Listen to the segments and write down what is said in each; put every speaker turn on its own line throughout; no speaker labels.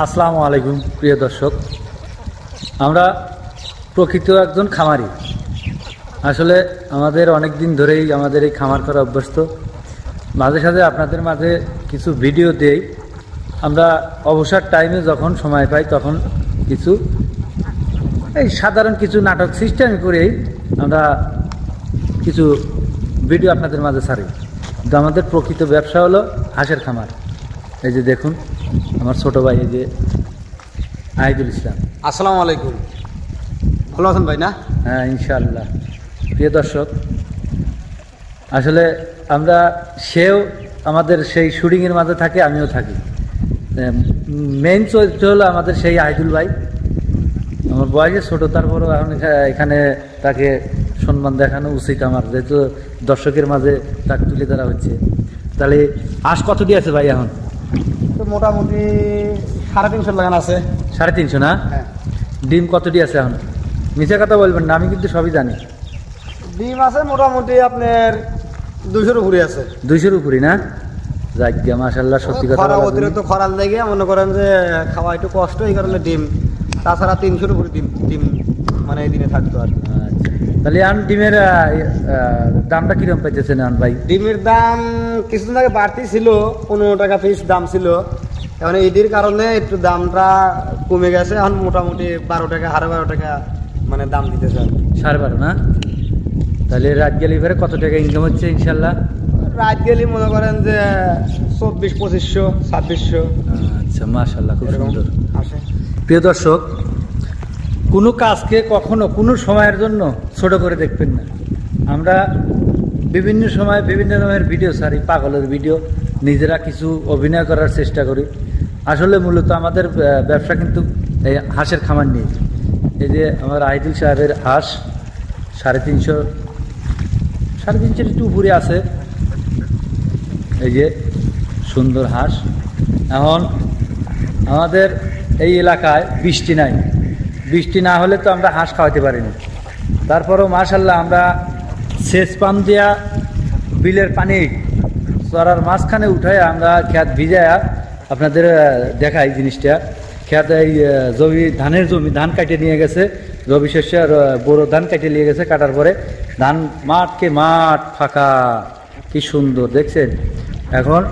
আসসালামু আলাইকুম প্রিয় দর্শক, আমরা প্রকৃত একজন খামারি। আসলে আমাদের অনেক দিন ধরেই আমাদের এই খামার করা অভ্যস্ত। মাঝে সাঝে আপনাদের মাঝে কিছু ভিডিও দেই। আমরা অবসর টাইমে যখন সময় পাই তখন কিছু এই সাধারণ কিছু নাটক সিস্টেম করেই আমরা কিছু ভিডিও আপনাদের মাঝে ছাড়ি। কিন্তু আমাদের প্রকৃত ব্যবসা হলো হাঁসের খামার। এই যে দেখুন আমার ছোট ভাই, এই যে আহিদুল ইসলাম।
আসসালামু আলাইকুম, ভালো আছেন ভাই? না,
হ্যাঁ ইনশাআল্লাহ। প্রিয় দর্শক, আসলে আমরা সেও আমাদের সেই শুটিংয়ের মাঝে থাকে, আমিও থাকি। মেইন চরিত্র হলো আমাদের সেই আহিদুল ভাই। আমার বয়সে ছোট, তারপরেও এখন এখানে তাকে সম্মান দেখানো উচিত আমার, যেহেতু দর্শকের মাঝে তাকে তুলে ধরা হচ্ছে। তাহলে হাঁস কত দিয়ে আছে ভাই এখন?
তো মোটামুটি 350 লাগানো আছে।
350 না?
হ্যাঁ।
ডিম কতটি আছে এখন? মিথ্যা কথা বলবেন না, আমি কিন্তু সবই জানি।
ডিম আছে মোটামুটি আপনার 200-র উপরে আছে।
200-র উপরে না? যাক গিয়া মাশাআল্লাহ, সত্যি কথা।
খরা অতিরিক্ত খরার লেগে মনে করেন যে খাওয়া একটু কষ্ট, এই কারণে ডিম, তাছাড়া 300-র উপরে ডিম মানে এই দিনে থাকতো আর কি।
আচ্ছা, তাহলে এখন ডিমের দামটা কিরকম পাইতেছেন এখন ভাই?
ডিমের দাম কিছুদিন আগে বাড়তি ছিল, 15 টাকা পিস দাম ছিল। এখন ঈদের কারণে একটু দামটা কমে গেছে, এখন মোটামুটি 12 টাকা, 12.5 টাকা মানে দাম দিতেছে।
12.5 না? তাহলে রাত গেলে এবারে কত টাকা ইনকাম হচ্ছে ইনশাল্লাহ?
রাত গেলে মনে করেন যে 2400-2500, 2600।
আচ্ছা মাশাআল্লাহ, খুব সুন্দর।
আসে।
প্রিয় দর্শক, কোনো কাজকে কখনো কোনো সময়ের জন্য ছোট করে দেখবেন না। আমরা বিভিন্ন সময় বিভিন্ন রকমের ভিডিও ছাড়ি, পাগলের ভিডিও, নিজেরা কিছু অভিনয় করার চেষ্টা করি। আসলে মূলত আমাদের ব্যবসা কিন্তু এই হাঁসের খামার নিয়ে। এই যে আমার আহিদুল সাহেবের হাঁস 350 একটু উপরে আছে। এই যে সুন্দর হাঁস। এখন আমাদের এই এলাকায় বৃষ্টি নাই, বৃষ্টি না হলে তো আমরা হাঁস খাওয়াতে পারিনি। তারপরেও মাশাআল্লাহ আমরা সেচ পাম্প দিয়া বিলের পানি চড়ার মাঝখানে উঠায় আমরা খেত ভিজায়া আপনাদের দেখাই জিনিসটা। খেত এই জমি, ধানের জমি, ধান কাটে নিয়ে গেছে, রবি শস্যের বড় ধান কাটে নিয়ে গেছে। কাটার পরে ধান মাঠকে মাঠ ফাঁকা, কি সুন্দর দেখছেন। এখন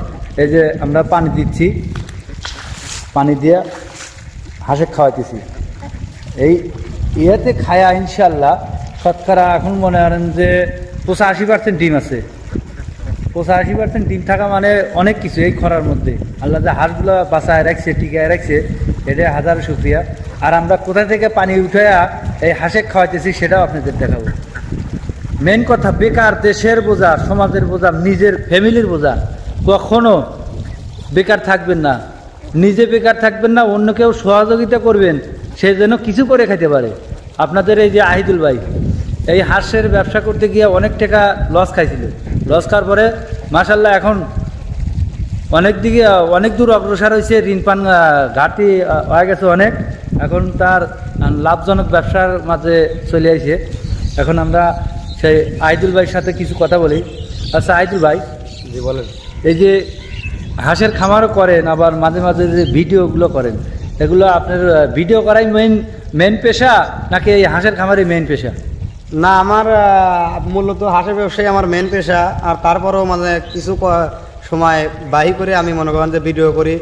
এই যে আমরা পানি দিচ্ছি, পানি দিয়ে হাঁসে খাওয়াইতেছি। এই ইয়েতে খায়া ইনশাল্লাহ শতকরা এখন মনে করেন যে 85% ডিম আছে। 85% ডিম থাকা মানে অনেক কিছু। এই খরার মধ্যে আল্লাহ যে হাঁসগুলো বাঁচায় রাখছে, টিকায় রাখছে, এটা হাজার শুকরিয়া। আর আমরা কোথা থেকে পানি উঠাইয়া এই হাঁসে খাওয়াইতেছি সেটাও আপনাদের দেখাবো। মেন কথা, বেকার দেশের বোঝা, সমাজের বোঝা, নিজের ফ্যামিলির বোঝা, কখনো বেকার থাকবেন না। নিজে বেকার থাকবেন না, অন্য কেউ সহযোগিতা করবেন, সে যেন কিছু করে খাইতে পারে। আপনাদের এই যে আহিদুল ভাই এই হাঁসের ব্যবসা করতে গিয়ে অনেক টাকা লস খাইছিল। লস খাওয়ার পরে মাশাআল্লাহ এখন অনেক দূর অগ্রসর হয়েছে, ঋণ পান ঘাটতি হয়ে গেছে অনেক। এখন তার লাভজনক ব্যবসার মাঝে চলে আসে। এখন আমরা সেই আহিদুল ভাইয়ের সাথে কিছু কথা বলি। আচ্ছা আহিদুল ভাই,
জি বলেন।
এই যে হাঁসের খামারও করেন, আবার মাঝে মাঝে যে ভিডিওগুলো করেন, এগুলো আপনার ভিডিও করাই মেন পেশা নাকি এই হাঁসের খামারই মেন পেশা?
না, আমার মূলত হাঁসের ব্যবসায় আমার মেন পেশা। আর তারপরেও মানে কিছু সময় বাহি করে আমি মনে করেন যে ভিডিও করি,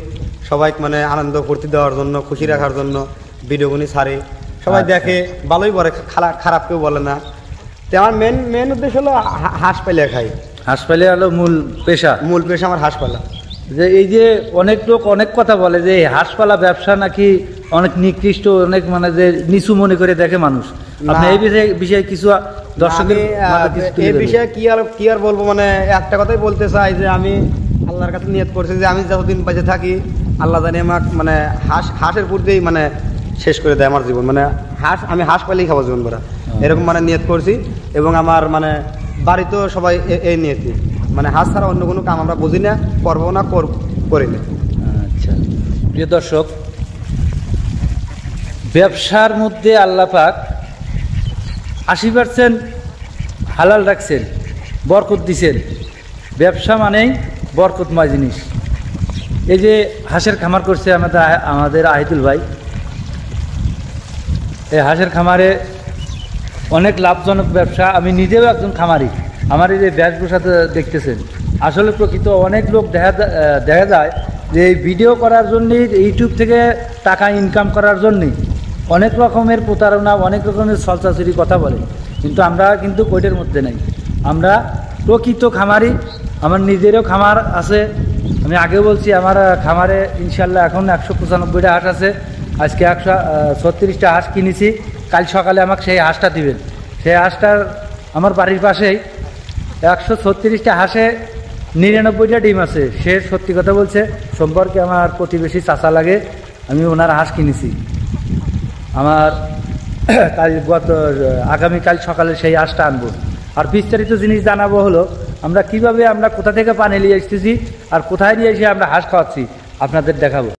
সবাই মানে আনন্দ ফুর্তি দেওয়ার জন্য, খুশি রাখার জন্য ভিডিওগুলি ছাড়ি। সবাই দেখে, ভালোই বলে, খারাপ কেউ বলে না। তো আমার মেন উদ্দেশ্য হলো হাঁস পালিয়ে খাই।
হাঁস পালে হলো মূল পেশা
আমার হাঁস পালা।
যে এই যে অনেক লোক অনেক কথা বলে যে হাঁস পালা ব্যবসা নাকি অনেক নিকৃষ্ট, অনেক মানে যে নিচু মনে করে দেখে মানুষ। আপনি এই বিষয়ে কিছু দর্শকের
এই বিষয়ে কি আর বলবো, মানে একটা কথাই বলতে চাই যে আমি আল্লাহর কাছে নিয়ত করছি যে আমি যতদিন বেঁচে থাকি আল্লাহ জানি আমাকে মানে হাঁসের পূর্বেই মানে শেষ করে দেয় আমার জীবন। মানে আমি হাঁস পালেই খাবো জীবন ভরা, এরকম মানে নিয়ত করছি। এবং আমার মানে বাড়িতেও সবাই এই নিয়তি, মানে হাঁস ছাড়া অন্য কোনো কাম আমরা বুঝি না, করবো না, করি না।
আচ্ছা প্রিয় দর্শক, ব্যবসার মধ্যে আল্লাহ পাক 80% হালাল রাখছেন, বরকত দিছেন। ব্যবসা মানেই বরকতময় জিনিস। এই যে হাঁসের খামার করছে আমাদের আহিদুল ভাই, এই হাঁসের খামারে অনেক লাভজনক ব্যবসা। আমি নিজেও একজন খামারি। আমার এই যে বেশভূষাতে দেখতেছেন, আসলে প্রকৃত অনেক লোক দেখা যায় যে এই ভিডিও করার জন্যই, ইউটিউব থেকে টাকা ইনকাম করার জন্যই অনেক রকমের প্রতারণা, অনেক রকমের ছলচাতুরি কথা বলে, কিন্তু আমরা কিন্তু কোইটার মধ্যে নাই। আমরা প্রকৃত খামারি। আমার নিজেরও খামার আছে। আমি আগে বলছি আমার খামারে ইনশাল্লাহ এখন 195টা হাঁস আছে। আজকে 136টা হাঁস কিনেছি। কাল সকালে আমাকে সেই হাঁসটা দিবেন। সেই হাঁসটার আমার বাড়ির পাশেই 136টা হাঁসে 99টা ডিম আছে। সে সত্যি কথা বলছে, সম্পর্কে আমার প্রতিবেশী চাচা লাগে, আমি ওনার হাঁস কিনেছি। আমার আগামীকাল সকালে সেই হাঁসটা আনবো। আর বিস্তারিত জিনিস জানাবো হলো আমরা কিভাবে, আমরা কোথা থেকে পানি নিয়ে এসেছি আর কোথায় নিয়ে এসে আমরা হাঁস খাওয়াচ্ছি আপনাদের দেখাবো।